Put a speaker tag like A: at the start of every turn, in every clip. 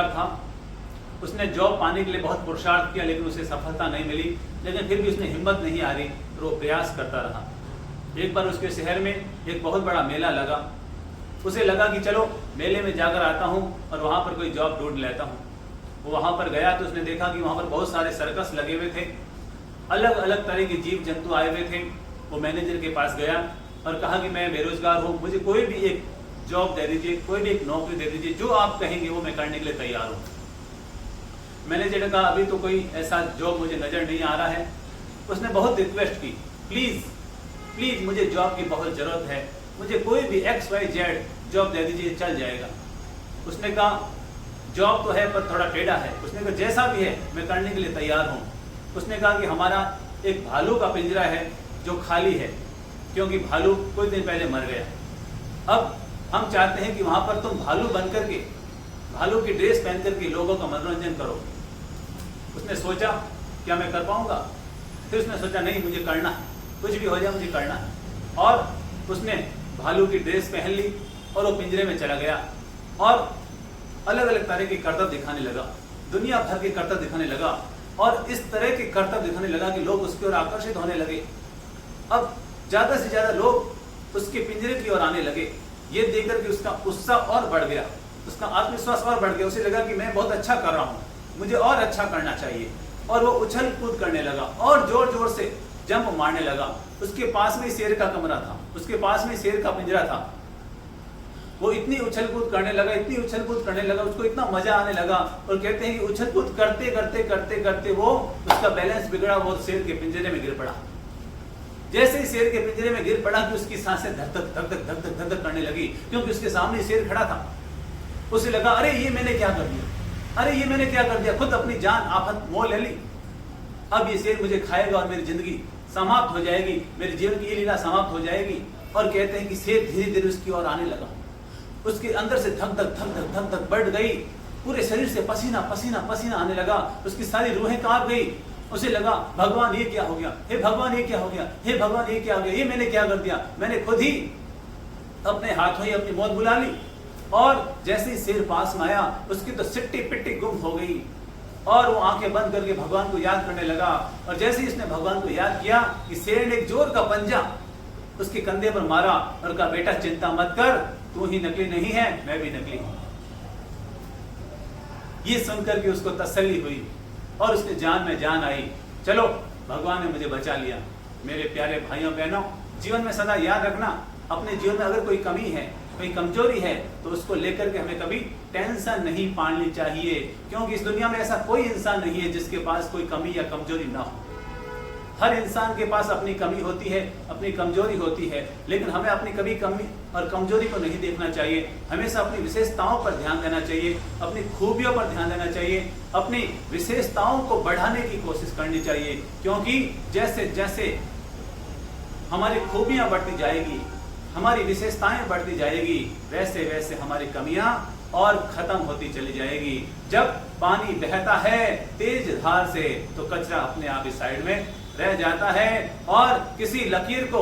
A: बेरोजगार था। उसने जॉब पाने के लिए बहुत पुरुषार्थ किया, लेकिन उसे सफलता नहीं मिली। लेकिन फिर भी उसने हिम्मत नहीं हारी और वो प्रयास करता रहा। एक बार उसके शहर में एक बहुत बड़ा मेला लगा। उसे लगा कि चलो मेले में जाकर आता हूँ और वहाँ पर कोई जॉब ढूंढ लेता हूँ। वो वहाँ पर गया तो उसने देखा कि वहाँ पर बहुत सारे सर्कस लगे हुए थे, अलग अलग तरह के जीव जंतु आए हुए थे। वो मैनेजर के पास गया और कहा कि मैं बेरोजगार हूँ, मुझे कोई भी एक जॉब दे दीजिए, कोई भी एक नौकरी दे दीजिए, जो आप कहेंगे वो मैं करने के लिए तैयार हूँ। मैनेजर ने कहा अभी तो कोई ऐसा जॉब मुझे नजर नहीं आ रहा है। उसने बहुत रिक्वेस्ट की, प्लीज प्लीज मुझे जॉब की बहुत जरूरत है, मुझे कोई भी XYZ जॉब दे दीजिए, चल जाएगा। उसने कहा जॉब तो है पर थोड़ा टेढ़ा है। उसने कहा जैसा भी है मैं करने के लिए तैयार हूँ। उसने कहा कि हमारा एक भालू का पिंजरा है जो खाली है, क्योंकि भालू कुछ दिन पहले मर गया। अब हम चाहते हैं कि वहां पर तुम भालू बन करके, भालू की ड्रेस पहन करके लोगों का मनोरंजन करो। उसने सोचा क्या मैं कर पाऊंगा? फिर उसने सोचा नहीं, मुझे करना है, कुछ भी हो जाए मुझे करना है। और उसने भालू की ड्रेस पहन ली और वो पिंजरे में चला गया और अलग अलग तरह के करतब दिखाने लगा, दुनिया भर के करतब दिखाने लगा। और इस तरह के करतब दिखाने लगा कि लोग उसकी ओर आकर्षित होने लगे। अब ज्यादा से ज्यादा लोग उसके पिंजरे की ओर आने लगे। ये देखकर कि उसका उत्साह और बढ़ गया, उसका आत्मविश्वास और बढ़ गया। उसे लगा कि मैं बहुत अच्छा कर रहा हूँ, मुझे और अच्छा करना चाहिए। और वो उछल कूद करने लगा और जोर जोर से जंप मारने लगा। उसके पास में शेर का कमरा था, उसके पास में शेर का पिंजरा था। वो इतनी उछल कूद करने लगा, इतनी उछल कूद करने लगा, उसको इतना मजा आने लगा। और कहते हैं कि उछल कूद करते करते करते करते वो उसका बैलेंस बिगड़ा, वो शेर के पिंजरे में गिर पड़ा। जैसे ही शेर के पिंजरे में गिर पड़ा कि उसकी सांसें धक धक धक धक धक धक धक करने लगी, क्योंकि उसके सामने शेर खड़ा था। उसे लगा अरे ये मैंने क्या कर दिया, अरे ये मैंने क्या कर दिया, खुद अपनी जान आफत मोल ले ली। अब ये शेर मुझे खाएगा और मेरी जिंदगी समाप्त हो जाएगी, मेरे जीवन की ये लीला समाप्त हो जाएगी। और कहते हैं कि शेर धीरे धीरे उसकी ओर आने लगा। उसके अंदर से धक धक धक धक धक धक बढ़ गई, पूरे शरीर से पसीना पसीना पसीना आने लगा, उसकी सारी रूहें कांप गई। उसे लगा भगवान ये क्या हो गया, हे भगवान ये क्या हो गया, हे भगवान ये क्या हो गया, ये मैंने क्या कर दिया, मैंने खुद ही अपने हाथों ही अपनी मौत बुला ली। और जैसे ही शेर पास में आया, उसकी तो सिट्टी पिट्टी गुम हो गई और वो आंखें बंद करके भगवान को याद करने लगा। और जैसे ही इसने भगवान को याद किया कि शेर ने एक जोर का पंजा उसके कंधे पर मारा और कहा बेटा चिंता मत कर, तू ही नकली नहीं है, मैं भी नकली हूं। ये सुनकर के उसको तसल्ली हुई और उसके जान में जान आई। चलो भगवान ने मुझे बचा लिया। मेरे प्यारे भाइयों बहनों, जीवन में सदा याद रखना, अपने जीवन में अगर कोई कमी है, कोई कमजोरी है, तो उसको लेकर के हमें कभी टेंशन नहीं पालनी चाहिए, क्योंकि इस दुनिया में ऐसा कोई इंसान नहीं है जिसके पास कोई कमी या कमजोरी ना हो। हर इंसान के पास अपनी कमी होती है, अपनी कमजोरी होती है, लेकिन हमें अपनी कभी कमी और कमजोरी को नहीं देखना चाहिए। हमेशा अपनी विशेषताओं पर ध्यान देना चाहिए, अपनी खूबियों पर ध्यान देना चाहिए, अपनी विशेषताओं को बढ़ाने की कोशिश करनी चाहिए। क्योंकि जैसे जैसे हमारी खूबियां बढ़ती जाएगी, हमारी विशेषताएं बढ़ती जाएगी, वैसे वैसे हमारी कमियां और खत्म होती चली जाएगी। जब पानी बहता है तेज धार से, तो कचरा अपने आप ही साइड में रह जाता है और किसी लकीर को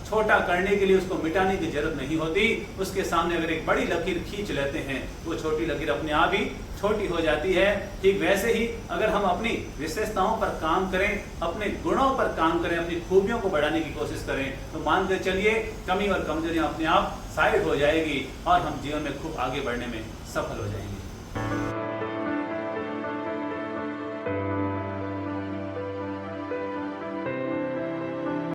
A: छोटा करने के लिए उसको मिटाने की जरूरत नहीं होती। उसके सामने अगर एक बड़ी लकीर खींच लेते हैं, वो छोटी लकीर अपने आप ही छोटी हो जाती है। ठीक वैसे ही अगर हम अपनी विशेषताओं पर काम करें, अपने गुणों पर काम करें, अपनी खूबियों को बढ़ाने की कोशिश करें, तो मान कर चलिए कमी और कमजोरियां अपने आप साइड हो जाएगी और हम जीवन में खूब आगे बढ़ने में सफल हो जाएंगे।